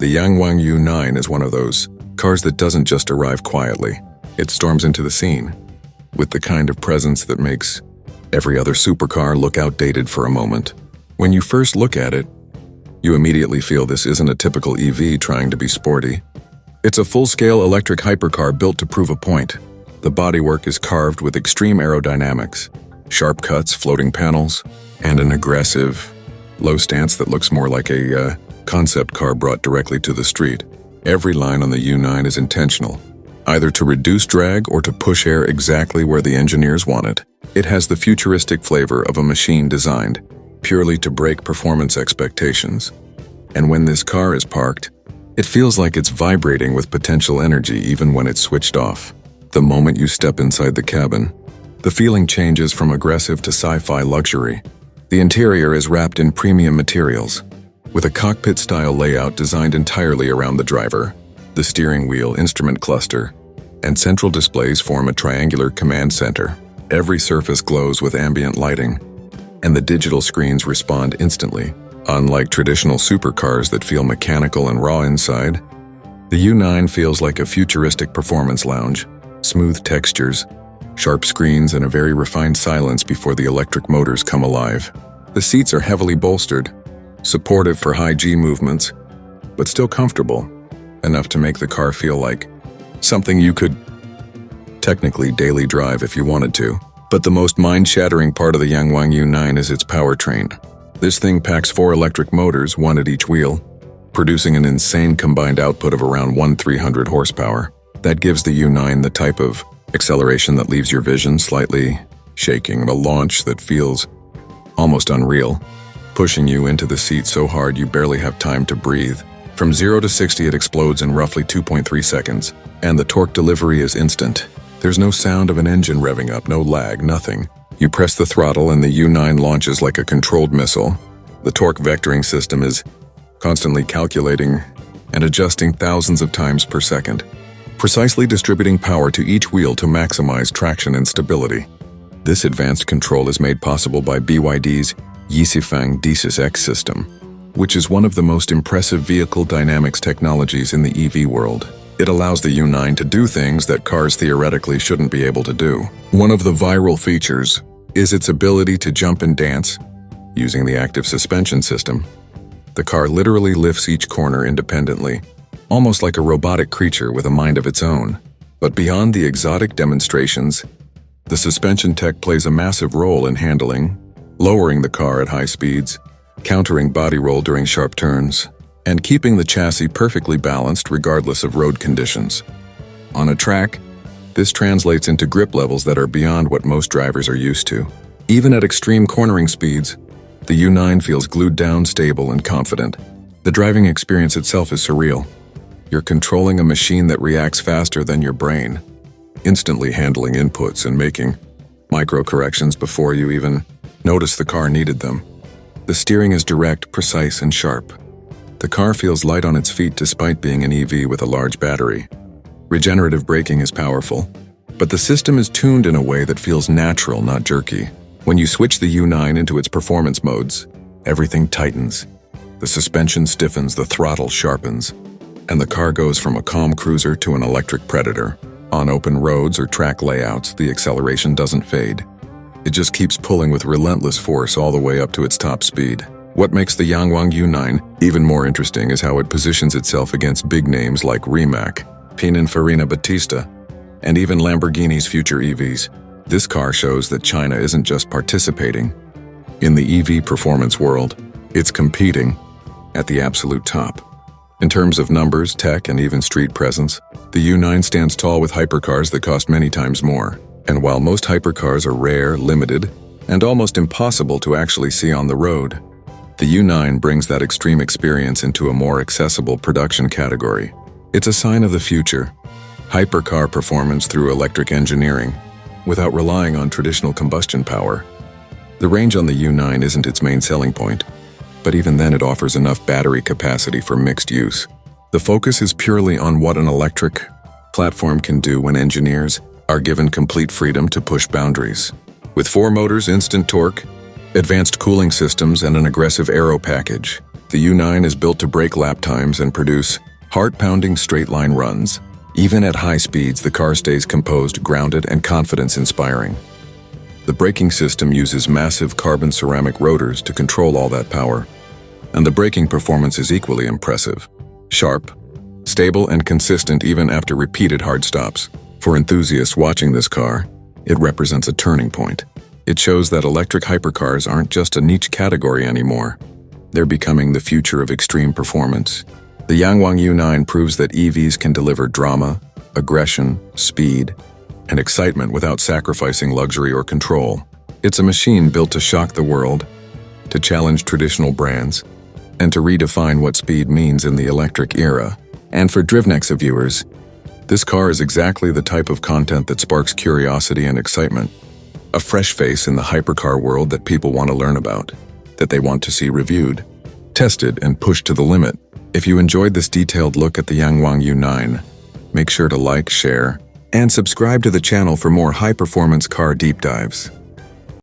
The Yangwang U9 is one of those cars that doesn't just arrive quietly. It storms into the scene with the kind of presence that makes every other supercar look outdated for a moment. When you first look at it, you immediately feel this isn't a typical EV trying to be sporty. It's a full-scale electric hypercar built to prove a point. The bodywork is carved with extreme aerodynamics, sharp cuts, floating panels, and an aggressive, low stance that looks more like a concept car brought directly to the street. Every line on the U9 is intentional, either to reduce drag or to push air exactly where the engineers want it. It has the futuristic flavor of a machine designed purely to break performance expectations. And when this car is parked, it feels like it's vibrating with potential energy even when it's switched off. The moment you step inside the cabin, the feeling changes from aggressive to sci-fi luxury. The interior is wrapped in premium materials, with a cockpit-style layout designed entirely around the driver. The steering wheel, instrument cluster, and central displays form a triangular command center. Every surface glows with ambient lighting, and the digital screens respond instantly. Unlike traditional supercars that feel mechanical and raw inside, the U9 feels like a futuristic performance lounge. Smooth textures, sharp screens, and a very refined silence before the electric motors come alive. The seats are heavily bolstered, supportive for high G movements, but still comfortable, enough to make the car feel like something you could technically daily drive if you wanted to. But the most mind-shattering part of the Yangwang U9 is its powertrain. This thing packs 4 electric motors, one at each wheel, producing an insane combined output of around 1,300 horsepower. That gives the U9 the type of acceleration that leaves your vision slightly shaking, a launch that feels almost unreal, pushing you into the seat so hard you barely have time to breathe. From 0 to 60 it explodes in roughly 2.3 seconds, and the torque delivery is instant. There's no sound of an engine revving up, no lag, nothing. You press the throttle and the U9 launches like a controlled missile. The torque vectoring system is constantly calculating and adjusting thousands of times per second, precisely distributing power to each wheel to maximize traction and stability. This advanced control is made possible by BYD's Yisifang DSys-X system, which is one of the most impressive vehicle dynamics technologies in the EV world. It allows the U9 to do things that cars theoretically shouldn't be able to do. One of the viral features is its ability to jump and dance using the active suspension system. The car literally lifts each corner independently, almost like a robotic creature with a mind of its own. But beyond the exotic demonstrations, the suspension tech plays a massive role in handling, lowering the car at high speeds, countering body roll during sharp turns, and keeping the chassis perfectly balanced regardless of road conditions. On a track, this translates into grip levels that are beyond what most drivers are used to. Even at extreme cornering speeds, the U9 feels glued down, stable, and confident. The driving experience itself is surreal. You're controlling a machine that reacts faster than your brain, instantly handling inputs and making micro-corrections before you even notice the car needed them. The steering is direct, precise, and sharp. The car feels light on its feet despite being an EV with a large battery. Regenerative braking is powerful, but the system is tuned in a way that feels natural, not jerky. When you switch the U9 into its performance modes, everything tightens. The suspension stiffens, the throttle sharpens, and the car goes from a calm cruiser to an electric predator. On open roads or track layouts, the acceleration doesn't fade. It just keeps pulling with relentless force all the way up to its top speed. What makes the Yangwang U9 even more interesting is how it positions itself against big names like Rimac, Pininfarina Battista, and even Lamborghini's future EVs. This car shows that China isn't just participating in the EV performance world, it's competing at the absolute top. In terms of numbers, tech, and even street presence, the U9 stands tall with hypercars that cost many times more. And while most hypercars are rare, limited, and almost impossible to actually see on the road, the U9 brings that extreme experience into a more accessible production category. It's a sign of the future, hypercar performance through electric engineering, without relying on traditional combustion power. The range on the U9 isn't its main selling point, but even then it offers enough battery capacity for mixed use. The focus is purely on what an electric platform can do when engineers are given complete freedom to push boundaries. With 4 motors, instant torque, advanced cooling systems, and an aggressive aero package, The U9 is built to break lap times and produce heart-pounding straight-line runs. Even at high speeds, the car stays composed, grounded, and confidence-inspiring. The braking system uses massive carbon ceramic rotors to control all that power, and the braking performance is equally impressive. Sharp, stable, and consistent even after repeated hard stops. For enthusiasts watching this car, it represents a turning point. It shows that electric hypercars aren't just a niche category anymore. They're becoming the future of extreme performance. The Yangwang U9 proves that EVs can deliver drama, aggression, speed, and excitement without sacrificing luxury or control. It's a machine built to shock the world, to challenge traditional brands, and to redefine what speed means in the electric era. And for DRIVNEXA viewers, this car is exactly the type of content that sparks curiosity and excitement. A fresh face in the hypercar world that people want to learn about, that they want to see reviewed, tested, and pushed to the limit. If you enjoyed this detailed look at the Yangwang U9, make sure to like, share, and subscribe to the channel for more high-performance car deep dives.